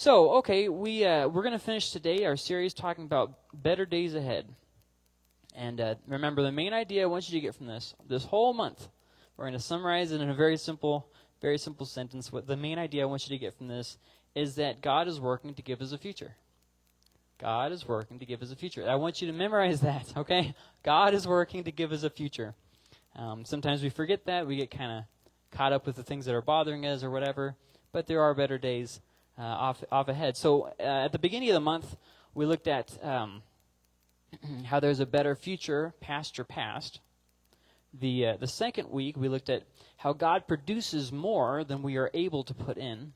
So, okay, we're going to finish today our series talking about better days ahead. And remember, the main idea I want you to get from this whole month, we're going to summarize it in a very simple sentence. What the main idea I want you to get from this is that God is working to give us a future. God is working to give us a future. I want you to memorize that, okay? God is working to give us a future. Sometimes we forget that. We get kind of caught up with the things that are bothering us or whatever, but there are better days off ahead. So at the beginning of the month, we looked at how there's a better future past your past. The second week, we looked at how God produces more than we are able to put in.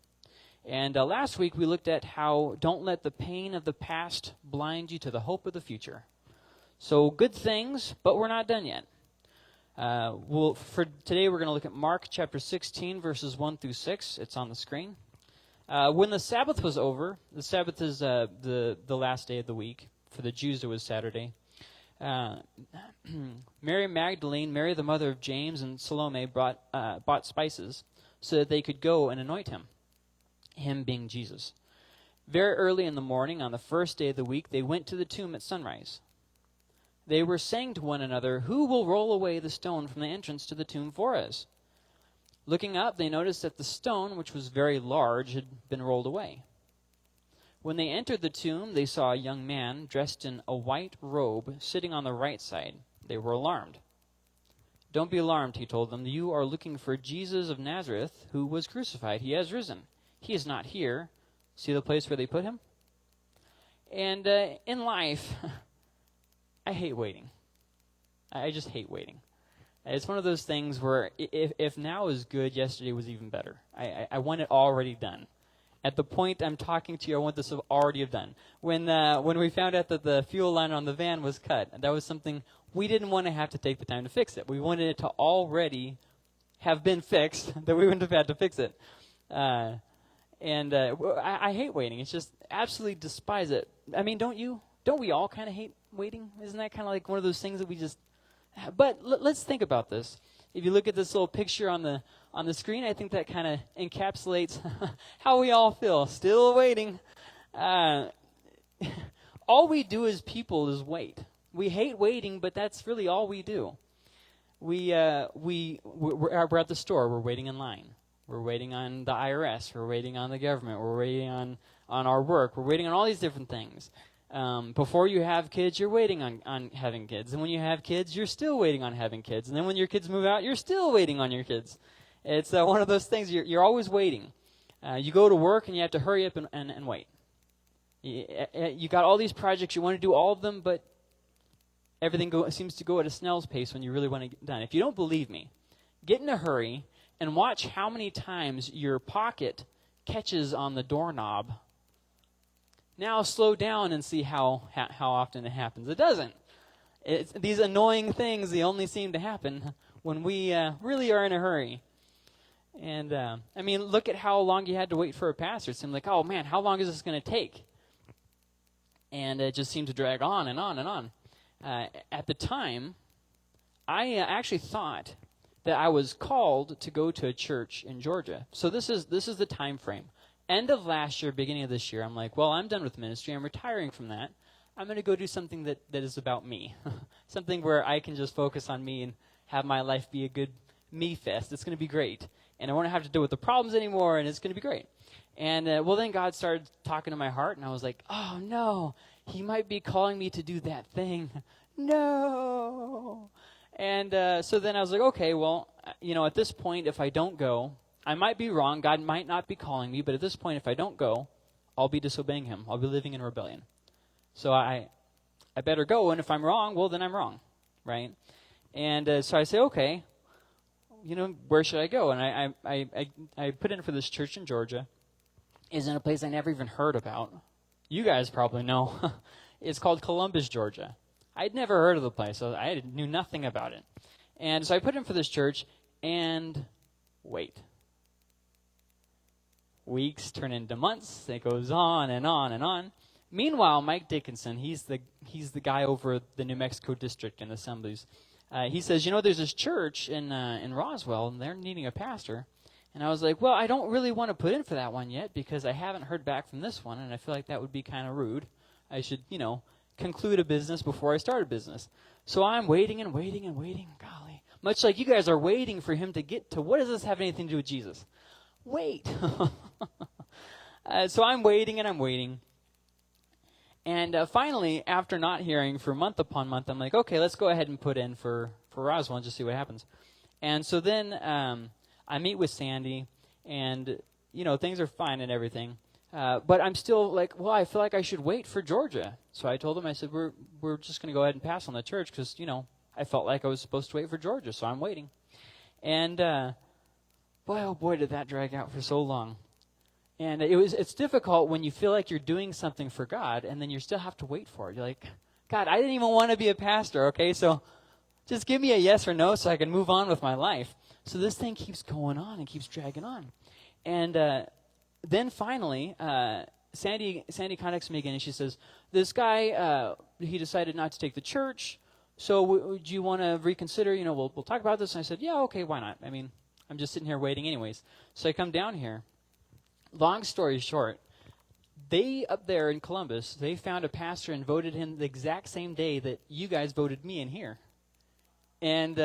And last week, we looked at how don't let the pain of the past blind you to the hope of the future. So good things, but we're not done yet. For today, we're going to look at Mark chapter 16, verses 1 through 6. It's on the screen. When the Sabbath was over, the Sabbath is the last day of the week. For the Jews, it was Saturday. Mary Magdalene, Mary the mother of James, and Salome bought spices so that they could go and anoint him being Jesus. Very early in the morning, on the first day of the week, they went to the tomb at sunrise. They were saying to one another, "Who will roll away the stone from the entrance to the tomb for us?" Looking up, they noticed that the stone, which was very large, had been rolled away. When they entered the tomb, they saw a young man dressed in a white robe sitting on the right side. They were alarmed. "Don't be alarmed," he told them. "You are looking for Jesus of Nazareth, who was crucified. He has risen. He is not here. See the place where they put him?" And in life, I hate waiting. I just hate waiting. It's one of those things where if now is good, yesterday was even better. I want it already done. At the point I'm talking to you, I want this to already have done. When we found out that the fuel line on the van was cut, that was something we didn't want to have to take the time to fix it. We wanted it to already have been fixed, that we wouldn't have had to fix it. I hate waiting. It's just absolutely despise it. I mean, don't you? Don't we all kind of hate waiting? Isn't that kind of like one of those things that we just... But let's think about this. If you look at this little picture on the screen, I think that kind of encapsulates how we all feel. Still waiting. All we do as people is wait. We hate waiting, but that's really all we do. We're at the store. We're waiting in line. We're waiting on the IRS. We're waiting on the government. We're waiting on our work. We're waiting on all these different things. Before you have kids, you're waiting on having kids. And when you have kids, you're still waiting on having kids. And then when your kids move out, you're still waiting on your kids. It's one of those things, you're always waiting. You go to work and you have to hurry up and wait. You got all these projects, you want to do all of them, but everything seems to go at a snail's pace when you really want to get done. If you don't believe me, get in a hurry and watch how many times your pocket catches on the doorknob. Now slow down and see how often it happens. It doesn't. These annoying things, they only seem to happen when we really are in a hurry. And, I mean, look at how long you had to wait for a pastor. It seemed like, oh, man, how long is this going to take? And it just seemed to drag on and on and on. At the time, I actually thought that I was called to go to a church in Georgia. So this is the time frame. End of last year, beginning of this year, I'm like, well, I'm done with ministry. I'm retiring from that. I'm going to go do something that is about me. Something where I can just focus on me and have my life be a good me fest. It's going to be great. And I won't have to deal with the problems anymore, and it's going to be great. And, then God started talking to my heart, and I was like, oh, no, he might be calling me to do that thing. No. And so then I was like, okay, well, at this point, if I don't go, I might be wrong. God might not be calling me, but at this point, if I don't go, I'll be disobeying him. I'll be living in rebellion. So I better go, and if I'm wrong, well, then I'm wrong, right? And so I say, okay, where should I go? And I put in for this church in Georgia. It's in a place I never even heard about. You guys probably know. It's called Columbus, Georgia. I'd never heard of the place, so I knew nothing about it. And so I put in for this church, and wait. Weeks turn into months. It goes on and on and on. Meanwhile, Mike Dickinson, he's the guy over the New Mexico district in assemblies. He says, there's this church in Roswell, and they're needing a pastor. And I was like, well, I don't really want to put in for that one yet because I haven't heard back from this one, and I feel like that would be kind of rude. I should, conclude a business before I start a business. So I'm waiting and waiting and waiting. Golly. Much like you guys are waiting for him to get to, what does this have anything to do with Jesus? Wait. So I'm waiting and I'm waiting. And finally, after not hearing for month upon month, I'm like, okay, let's go ahead and put in for Roswell and just see what happens. And so then I meet with Sandy, and, things are fine and everything. But I'm still like, well, I feel like I should wait for Georgia. So I told him, I said, we're just going to go ahead and pass on the church because, I felt like I was supposed to wait for Georgia, so I'm waiting. And boy, oh boy, did that drag out for so long. And it's difficult when you feel like you're doing something for God, and then you still have to wait for it. You're like, God, I didn't even want to be a pastor, okay? So just give me a yes or no so I can move on with my life. So this thing keeps going on and keeps dragging on. And then finally, Sandy contacts me again, and she says, this guy, he decided not to take the church, so do you want to reconsider? We'll talk about this. And I said, yeah, okay, why not? I mean, I'm just sitting here waiting anyways. So I come down here. Long story short, they up there in Columbus, they found a pastor and voted him the exact same day that you guys voted me in here. And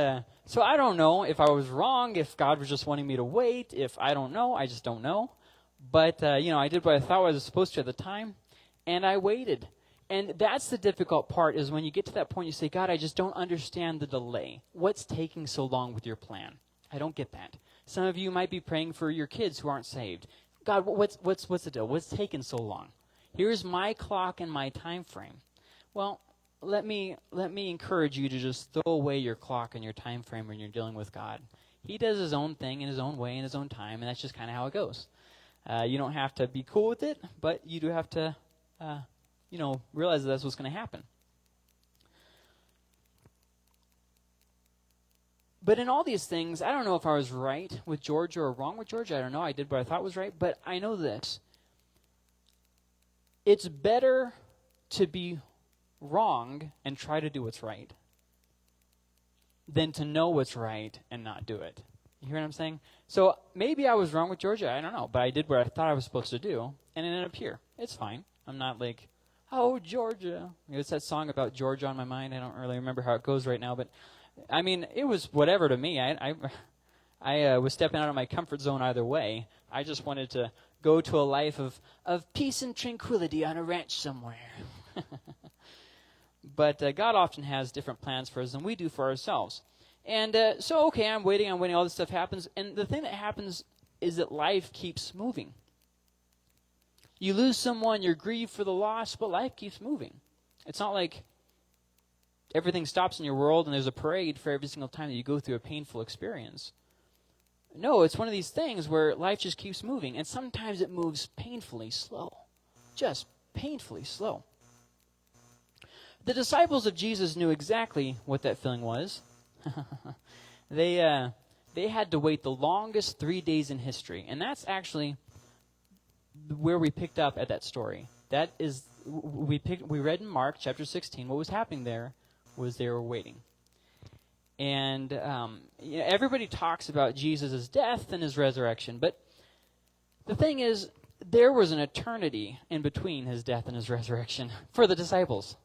so I don't know if I was wrong, if God was just wanting me to wait, I don't know. I just don't know. But, I did what I thought I was supposed to at the time, and I waited. And that's the difficult part, is when you get to that point, you say, God, I just don't understand the delay. What's taking so long with your plan? I don't get that. Some of you might be praying for your kids who aren't saved. God, what's the deal? What's taking so long? Here's my clock and my time frame. Well, let me encourage you to just throw away your clock and your time frame when you're dealing with God. He does his own thing in his own way, in his own time, and that's just kind of how it goes. You don't have to be cool with it, but you do have to, realize that's what's going to happen. But in all these things, I don't know if I was right with Georgia or wrong with Georgia. I don't know. I did what I thought was right. But I know this. It's better to be wrong and try to do what's right than to know what's right and not do it. You hear what I'm saying? So maybe I was wrong with Georgia. I don't know. But I did what I thought I was supposed to do, and it ended up here. It's fine. I'm not like, oh, Georgia. It's that song about Georgia on my mind. I don't really remember how it goes right now, but I mean, it was whatever to me. I was stepping out of my comfort zone either way. I just wanted to go to a life of peace and tranquility on a ranch somewhere. But God often has different plans for us than we do for ourselves. And so, okay, I'm waiting, all this stuff happens. And the thing that happens is that life keeps moving. You lose someone, you're grieved for the loss, but life keeps moving. It's not like everything stops in your world and there's a parade for every single time that you go through a painful experience. No, it's one of these things where life just keeps moving, and sometimes it moves painfully slow. Just painfully slow. The disciples of Jesus knew exactly what that feeling was. They had to wait the longest 3 days in history, and that's actually where we picked up at that story. That is, we read in Mark chapter 16. What was happening there was they were waiting. And everybody talks about Jesus' death and his resurrection, but the thing is, there was an eternity in between his death and his resurrection for the disciples.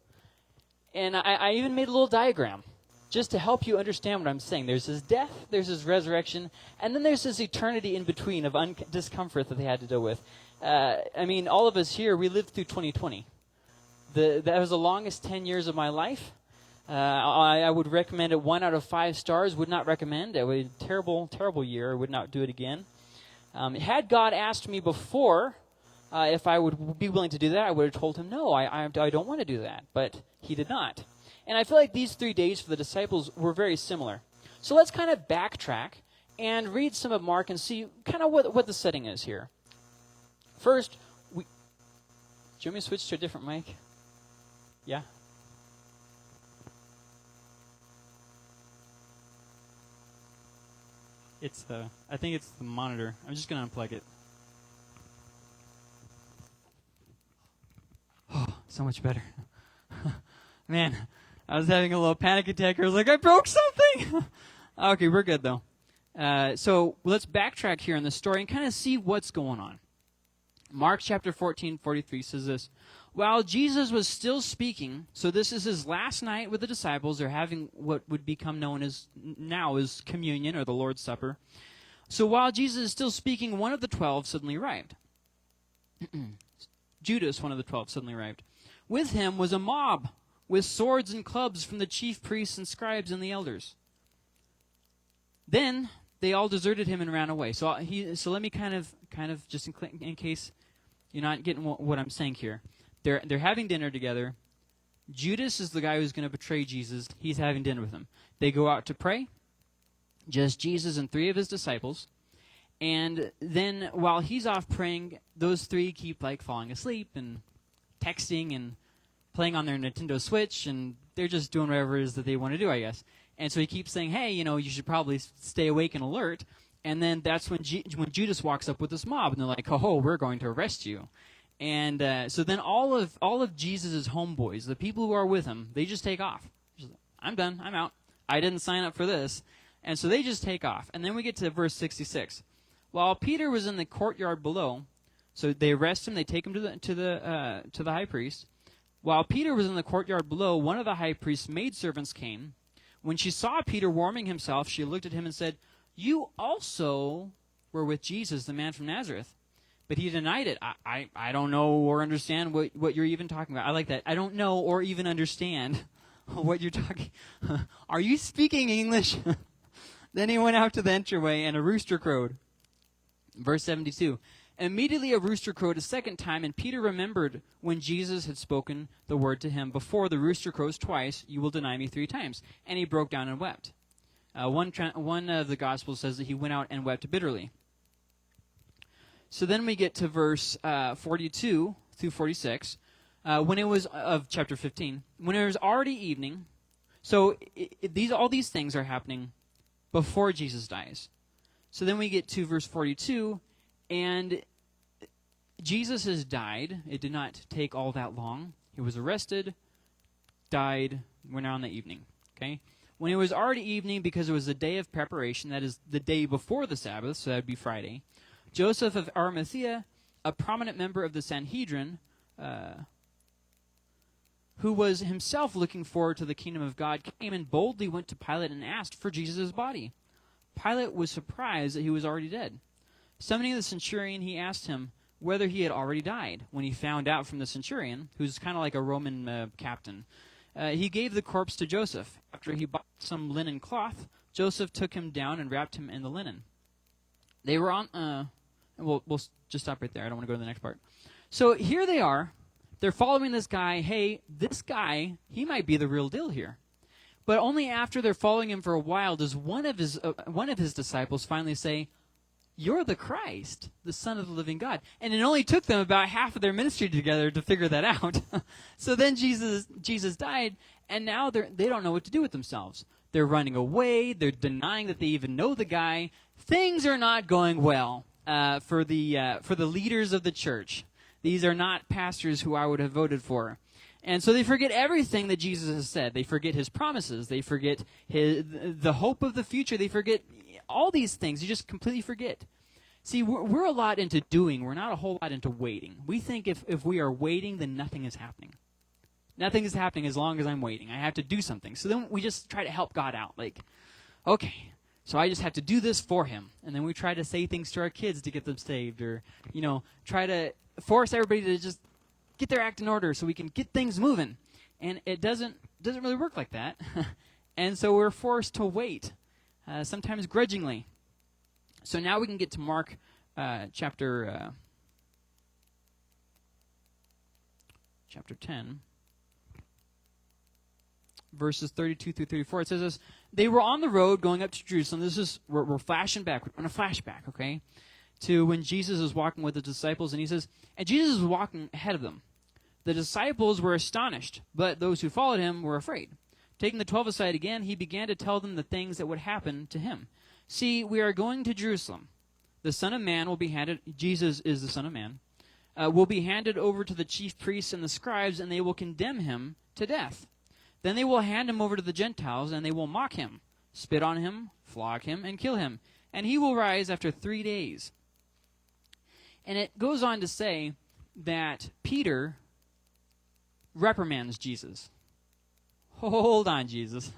And I even made a little diagram just to help you understand what I'm saying. There's his death, there's his resurrection, and then there's this eternity in between of discomfort that they had to deal with. All of us here, we lived through 2020. That was the longest 10 years of my life. I would recommend it 1 out of 5 stars. Would not recommend. It was a terrible, terrible year. I would not do it again. Had God asked me before if I would be willing to do that, I would have told him, no, I don't want to do that. But he did not. And I feel like these 3 days for the disciples were very similar. So let's kind of backtrack and read some of Mark and see kind of what the setting is here. First, do you want me to switch to a different mic? Yeah? I think it's the monitor. I'm just going to unplug it. Oh, so much better. Man, I was having a little panic attack. I was like, I broke something. Okay, we're good though. So let's backtrack here in the story and kind of see what's going on. Mark chapter 14:43 says this: While Jesus was still speaking, so this is his last night with the disciples. They're having what would become known as now as communion or the Lord's Supper. So while Jesus is still speaking, one of the 12 suddenly arrived. Judas, one of the 12, suddenly arrived. With him was a mob with swords and clubs from the chief priests and scribes and the elders. Then they all deserted him and ran away. So let me kind of just in case you're not getting what I'm saying here. They're having dinner together. Judas is the guy who's going to betray Jesus. He's having dinner with him. They go out to pray. Just Jesus and 3 of his disciples. And then while he's off praying, those 3 keep like falling asleep and texting and playing on their Nintendo Switch, and they're just doing whatever it is that they want to do, I guess. And so he keeps saying, hey, you should probably stay awake and alert. And then that's when Judas walks up with this mob, and they're like, oh, we're going to arrest you. And so then all of Jesus' homeboys, the people who are with him, they just take off. I'm done. I'm out. I didn't sign up for this. And so they just take off. And then we get to verse 66. While Peter was in the courtyard below, so they arrest him, they take him to the high priest. While Peter was in the courtyard below, one of the high priest's maidservants came. When she saw Peter warming himself, she looked at him and said, "You also were with Jesus, the man from Nazareth." But he denied it. I don't know or understand what you're even talking about. I like that. I don't know or even understand what you're talking. Are you speaking English? Then he went out to the entryway, and a rooster crowed. Verse 72. Immediately a rooster crowed a second time, and Peter remembered when Jesus had spoken the word to him, "Before the rooster crows twice, you will deny me 3 times." And he broke down and wept. One of the Gospels says that he went out and wept bitterly. So then we get to verse 42 through 46, when it was of chapter 15. When it was already evening, so all these things are happening before Jesus dies. So then we get to verse 42, and Jesus has died. It did not take all that long. He was arrested, died. We're now in the evening. Okay. When it was already evening, because it was the day of preparation, that is the day before the Sabbath, so that would be Friday, Joseph of Arimathea, a prominent member of the Sanhedrin, who was himself looking forward to the kingdom of God, came and boldly went to Pilate and asked for Jesus' body. Pilate was surprised that he was already dead. Summoning the centurion, he asked him whether he had already died. When he found out from the centurion, who's kind of like a Roman captain, he gave the corpse to Joseph. After he bought some linen cloth, Joseph took him down and wrapped him in the linen. They were on... We'll just stop right there. I don't want to go to the next part. So here they are. They're following this guy. Hey, this guy, he might be the real deal here. But only after they're following him for a while does one of his disciples finally say, "You're the Christ, the Son of the living God." And it only took them about half of their ministry together to figure that out. So then Jesus died, and now they don't know what to do with themselves. They're running away. They're denying that they even know the guy. Things are not going well for the leaders of the church. These are not pastors who I would have voted for. And so they forget everything that Jesus has said. They forget his promises. They forget the hope of the future. They forget all these things. You just completely forget. See, we're a lot into doing. We're not a whole lot into waiting. We think if we are waiting, then nothing is happening. Nothing is happening as long as I'm waiting. I have to do something. So then we just try to help God out. Like, okay, so I just have to do this for him. And then we try to say things to our kids to get them saved, or, try to force everybody to just get their act in order so we can get things moving. And it doesn't really work like that. And so we're forced to wait, sometimes grudgingly. So now we can get to Mark chapter 10, verses 32 through 34. It says this: they were on the road going up to Jerusalem. We're flashing back. We're on a flashback, okay, to when Jesus was walking with the disciples, and he says, and Jesus was walking ahead of them. The disciples were astonished, but those who followed him were afraid. Taking the 12 aside again, he began to tell them the things that would happen to him. "See, we are going to Jerusalem. The Son of Man will be handed," Jesus is the Son of Man, "will be handed over to the chief priests and the scribes, and they will condemn him to death. Then they will hand him over to the Gentiles, and they will mock him, spit on him, flog him, and kill him. and he will rise after 3 days. And it goes on to say that Peter reprimands Jesus. Hold on, Jesus.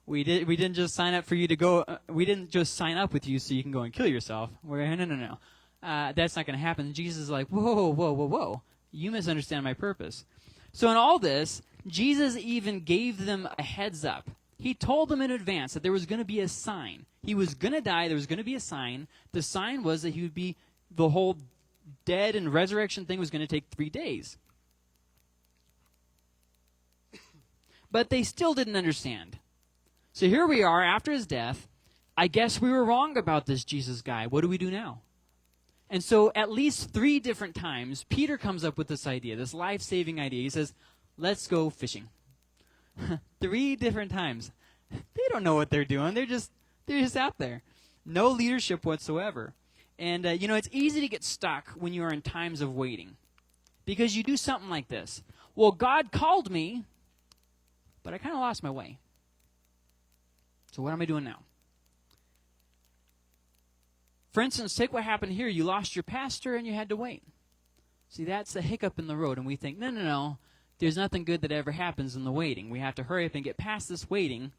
We didn't just sign up for you to go. We didn't just sign up with you so you can go and kill yourself. No. That's not going to happen. And Jesus is like, whoa. You misunderstand my purpose. So in all this, Jesus even gave them a heads up. He told them in advance that there was going to be a sign. He was going to die. There was going to be a sign. The sign was that he would be, the whole dead and resurrection thing was going to take 3 days. But they still didn't understand. So here we are after his death. I guess we were wrong about this Jesus guy. What do we do now? And so at least 3 different times, Peter comes up with this idea, this life-saving idea. He says, let's go fishing. 3 different times. They don't know what they're doing. They're just out there. No leadership whatsoever. And, it's easy to get stuck when you are in times of waiting. Because you do something like this. Well, God called me, but I kind of lost my way. So what am I doing now? For instance, take what happened here. You lost your pastor and you had to wait. See, that's the hiccup in the road. And we think, no. There's nothing good that ever happens in the waiting. We have to hurry up and get past this waiting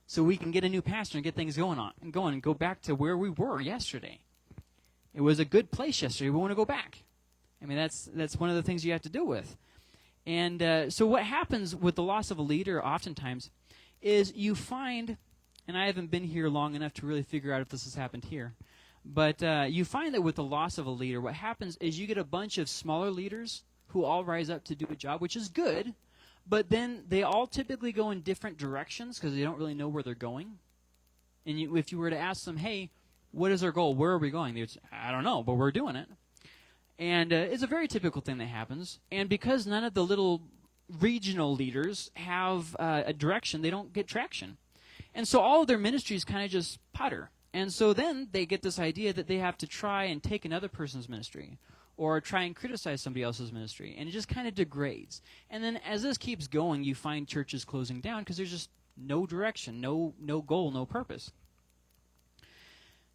so we can get a new pastor and get things going and go back to where we were yesterday. It was a good place yesterday. We want to go back. I mean, that's one of the things you have to deal with. And so what happens with the loss of a leader oftentimes is you find, and I haven't been here long enough to really figure out if this has happened here, but you find that with the loss of a leader, what happens is you get a bunch of smaller leaders who all rise up to do a job, which is good, but then they all typically go in different directions because they don't really know where they're going. And if you were to ask them, hey, what is our goal? Where are we going? They'd say, I don't know, but we're doing it. And it's a very typical thing that happens. And because none of the little regional leaders have a direction, they don't get traction. And so all of their ministries kind of just putter. And so then they get this idea that they have to try and take another person's ministry or try and criticize somebody else's ministry. And it just kind of degrades. And then as this keeps going, you find churches closing down because there's just no direction, no goal, no purpose.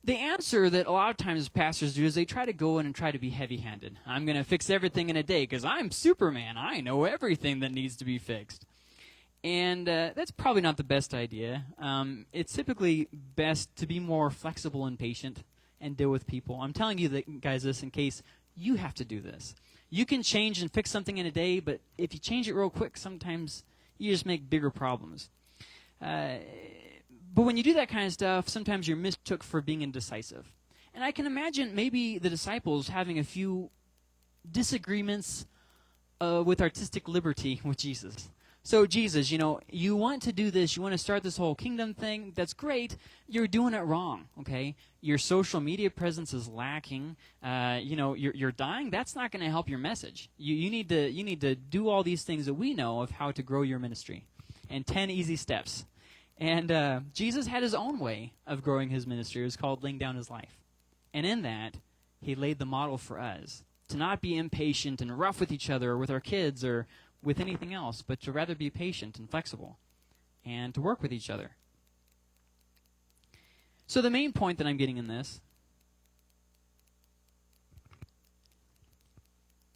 The answer that a lot of times pastors do is they try to go in and try to be heavy-handed. I'm going to fix everything in a day because I'm Superman. I know everything that needs to be fixed. And that's probably not the best idea. It's typically best to be more flexible and patient and deal with people. I'm telling you guys this in case you have to do this. You can change and fix something in a day, but if you change it real quick, sometimes you just make bigger problems. But when you do that kind of stuff, sometimes you're mistook for being indecisive. And I can imagine maybe the disciples having a few disagreements with artistic liberty with Jesus. So Jesus, you want to do this, you want to start this whole kingdom thing, that's great, you're doing it wrong, okay? Your social media presence is lacking, you're dying, that's not going to help your message. You need to do all these things that we know of how to grow your ministry. And 10 easy steps. And Jesus had his own way of growing his ministry. It was called laying down his life. And in that, he laid the model for us to not be impatient and rough with each other or with our kids or with anything else, but to rather be patient and flexible and to work with each other. So the main point that I'm getting in this,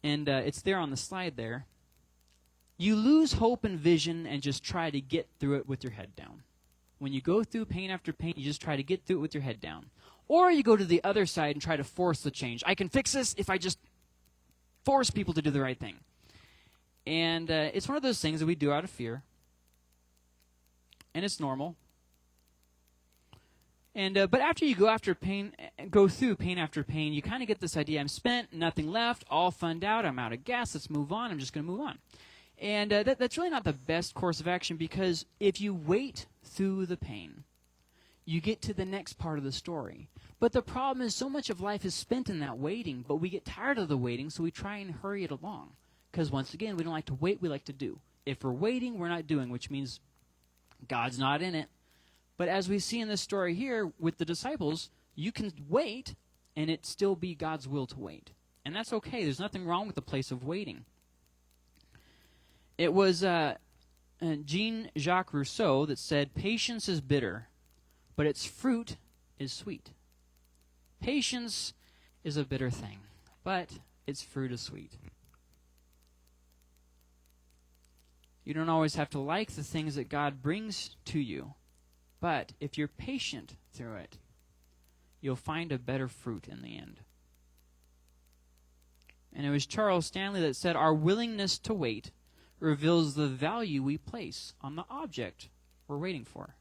and it's there on the slide there, you lose hope and vision and just try to get through it with your head down. When you go through pain after pain, you just try to get through it with your head down. Or you go to the other side and try to force the change. I can fix this if I just force people to do the right thing. And it's one of those things that we do out of fear. And it's normal. And but after you go through pain after pain, you kind of get this idea, I'm spent, nothing left, all funned out, I'm out of gas, let's move on, I'm just going to move on. And that's really not the best course of action because if you wait through the pain, you get to the next part of the story. But the problem is so much of life is spent in that waiting, but we get tired of the waiting, so we try and hurry it along. Because once again, we don't like to wait, we like to do. If we're waiting, we're not doing, which means God's not in it. But as we see in this story here with the disciples, you can wait and it still be God's will to wait. And that's okay. There's nothing wrong with the place of waiting. It was Jean-Jacques Rousseau that said, patience is bitter, but its fruit is sweet. Patience is a bitter thing, but its fruit is sweet. You don't always have to like the things that God brings to you, but if you're patient through it, you'll find a better fruit in the end. And it was Charles Stanley that said, our willingness to wait reveals the value we place on the object we're waiting for.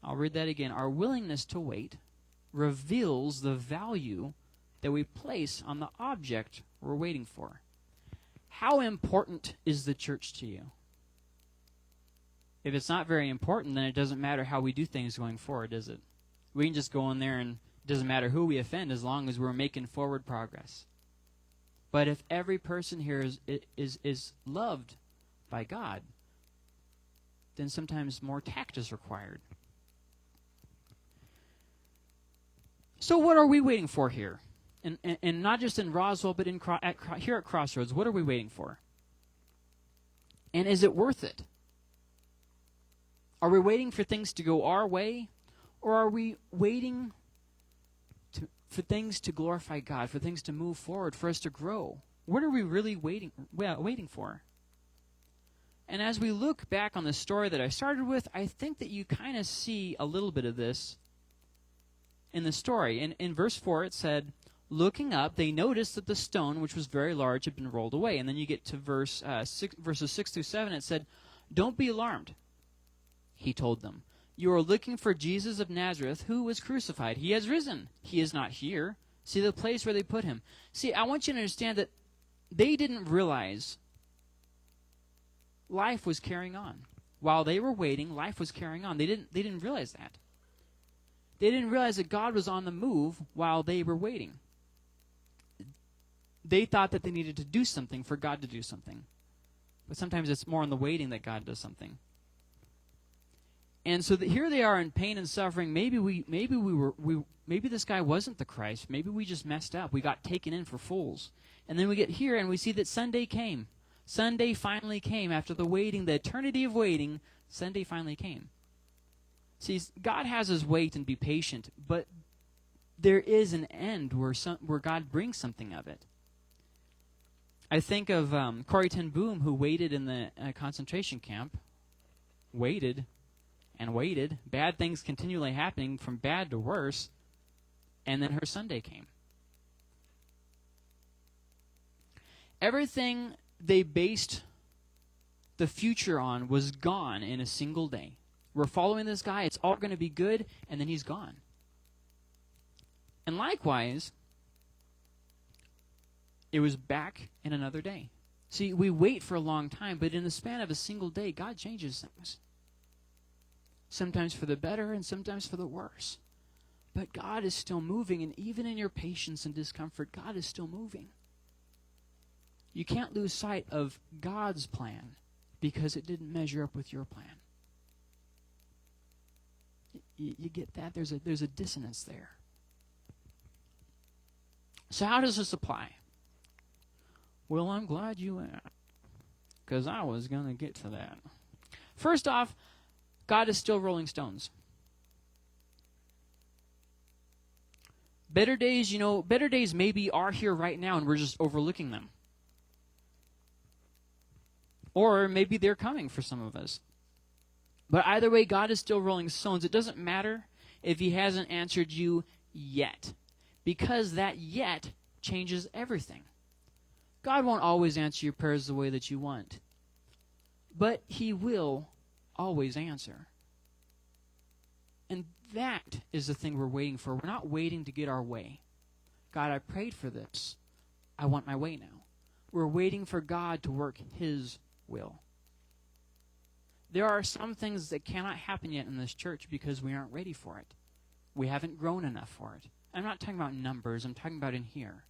I'll read that again. Our willingness to wait reveals the value that we place on the object we're waiting for. How important is the church to you? If it's not very important, then it doesn't matter how we do things going forward, does it? We can just go in there and it doesn't matter who we offend as long as we're making forward progress. But if every person here is loved by God, then sometimes more tact is required. So what are we waiting for here? And not just in Roswell, but here at Crossroads, what are we waiting for? And is it worth it? Are we waiting for things to go our way? Or are we waiting for things to glorify God, for things to move forward, for us to grow? What are we really waiting for? And as we look back on the story that I started with, I think that you kind of see a little bit of this in the story. In verse 4, it said, looking up, they noticed that the stone, which was very large, had been rolled away. And then you get to verses 6 through 7, it said, don't be alarmed, he told them. You are looking for Jesus of Nazareth, who was crucified. He has risen. He is not here. See the place where they put him. See, I want you to understand that they didn't realize life was carrying on. While they were waiting, life was carrying on. They didn't realize that. They didn't realize that God was on the move while they were waiting. They thought that they needed to do something for God to do something. But sometimes it's more in the waiting that God does something. And so here they are in pain and suffering. Maybe this guy wasn't the Christ. Maybe we just messed up. We got taken in for fools. And then we get here and we see that Sunday came. Sunday finally came. After the waiting, the eternity of waiting, Sunday finally came. See, God has us wait and be patient, but there is an end where God brings something of it. I think of Corrie ten Boom, who waited in the concentration camp, waited and waited, bad things continually happening from bad to worse, and then her Sunday came. Everything they based the future on was gone in a single day. We're following this guy, it's all going to be good, and then he's gone. And likewise, it was back in another day. See, we wait for a long time, but in the span of a single day, God changes things. Sometimes for the better and sometimes for the worse. But God is still moving, and even in your patience and discomfort, God is still moving. You can't lose sight of God's plan because it didn't measure up with your plan. You get that? There's a dissonance there. So how does this apply? Well, I'm glad you asked, because I was going to get to that. First off, God is still rolling stones. Better days maybe are here right now and we're just overlooking them. Or maybe they're coming for some of us. But either way, God is still rolling stones. It doesn't matter if he hasn't answered you yet, because that yet changes everything. God won't always answer your prayers the way that you want, but he will always answer. And that is the thing we're waiting for. We're not waiting to get our way. God, I prayed for this. I want my way now. We're waiting for God to work his will. There are some things that cannot happen yet in this church because we aren't ready for it. We haven't grown enough for it. I'm not talking about numbers. I'm talking about in here.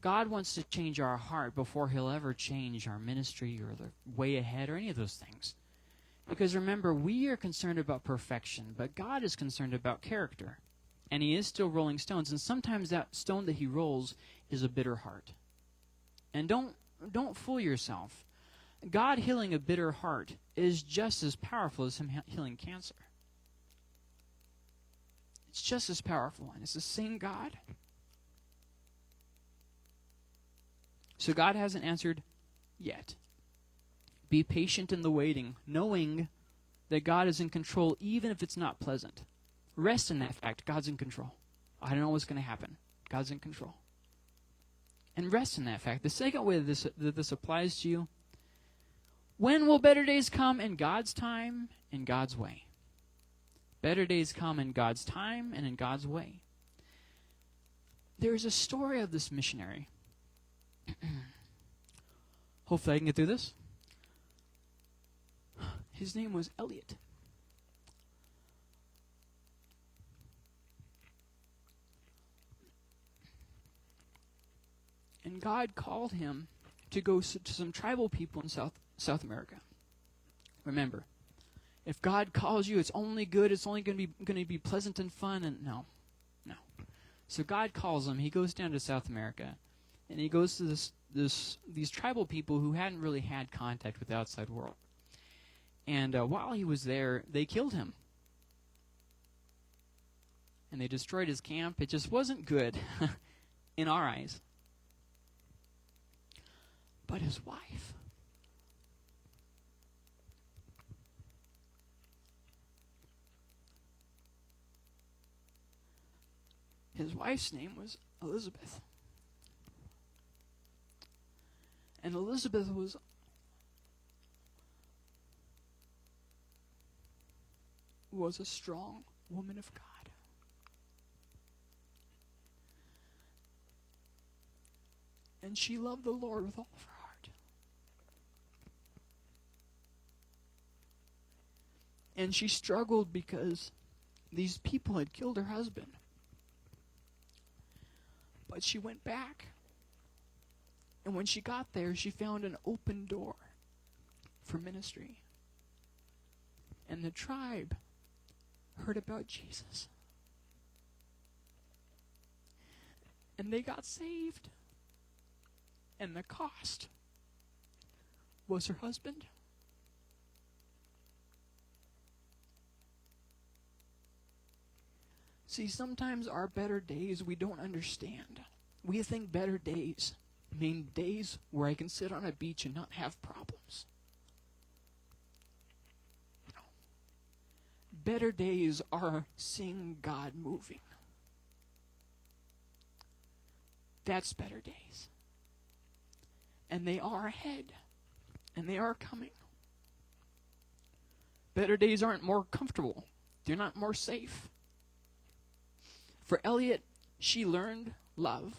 God wants to change our heart before he'll ever change our ministry or the way ahead or any of those things. Because remember, we are concerned about perfection, but God is concerned about character. And he is still rolling stones. And sometimes that stone that he rolls is a bitter heart. And don't fool yourself. God healing a bitter heart is just as powerful as him healing cancer. It's just as powerful, and it's the same God. So God hasn't answered yet. Be patient in the waiting, knowing that God is in control even if it's not pleasant. Rest in that fact. God's in control. I don't know what's going to happen. God's in control. And rest in that fact. The second way that this applies to you, when will better days come? In God's time, in God's way. Better days come in God's time and in God's way. There's a story of this missionary. Hopefully I can get through this. His name was Elliot. And God called him to go to some tribal people in South America. Remember, if God calls you, it's only good. It's only going to be pleasant and fun. And no. So God calls him. He goes down to South America, and he goes to these tribal people who hadn't really had contact with the outside world. And while he was there, they killed him, and they destroyed his camp. It just wasn't good in our eyes. But his wife, his wife's name was Elizabeth. And Elizabeth was a strong woman of God. And she loved the Lord with all of her heart. And she struggled because these people had killed her husband. But she went back. And when she got there, she found an open door for ministry. And the tribe heard about Jesus. And they got saved. And the cost was her husband. See, sometimes our better days we don't understand. We think better days mean days where I can sit on a beach and not have problems. No. Better days are seeing God moving. That's better days. And they are ahead. And they are coming. Better days aren't more comfortable. They're not more safe. For Elliot, she learned love.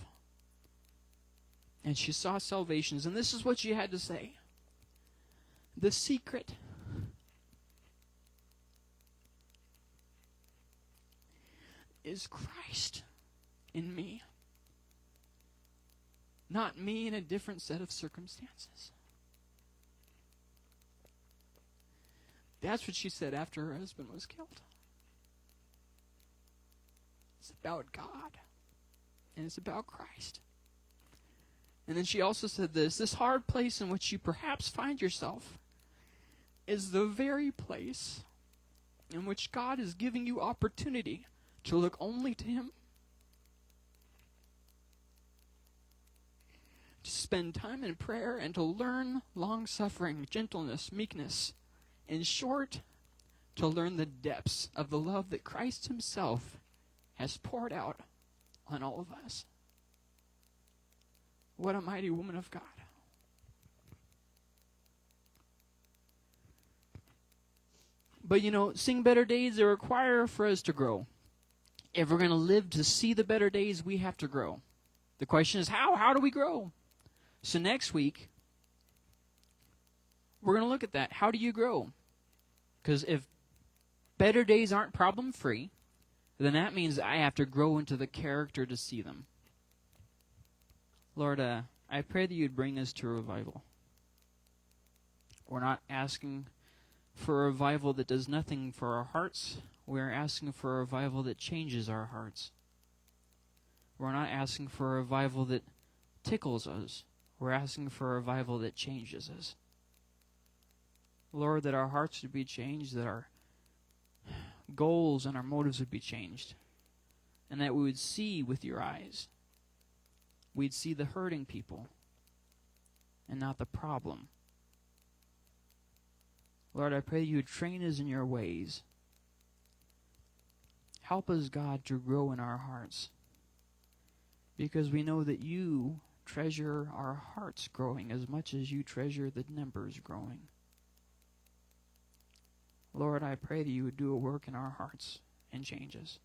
And she saw salvations. And this is what she had to say. The secret is Christ in me. Not me in a different set of circumstances. That's what she said after her husband was killed. It's about God. And it's about Christ. And then she also said this hard place in which you perhaps find yourself is the very place in which God is giving you opportunity to look only to Him. To spend time in prayer and to learn long-suffering, gentleness, meekness. In short, to learn the depths of the love that Christ Himself has poured out on all of us. What a mighty woman of God. But seeing better days, they require for us to grow. If we're going to live to see the better days, we have to grow. The question is how? How do we grow? So next week, we're going to look at that. How do you grow? Because if better days aren't problem-free, then that means I have to grow into the character to see them. Lord, I pray that you'd bring us to revival. We're not asking for a revival that does nothing for our hearts. We're asking for a revival that changes our hearts. We're not asking for a revival that tickles us. We're asking for a revival that changes us. Lord, that our hearts would be changed, that our goals and our motives would be changed. and that we would see with your eyes. We'd see the hurting people and not the problem. Lord, I pray you would train us in your ways. Help us, God, to grow in our hearts, because we know that you treasure our hearts growing as much as you treasure the numbers growing. Lord, I pray that you would do a work in our hearts and change us.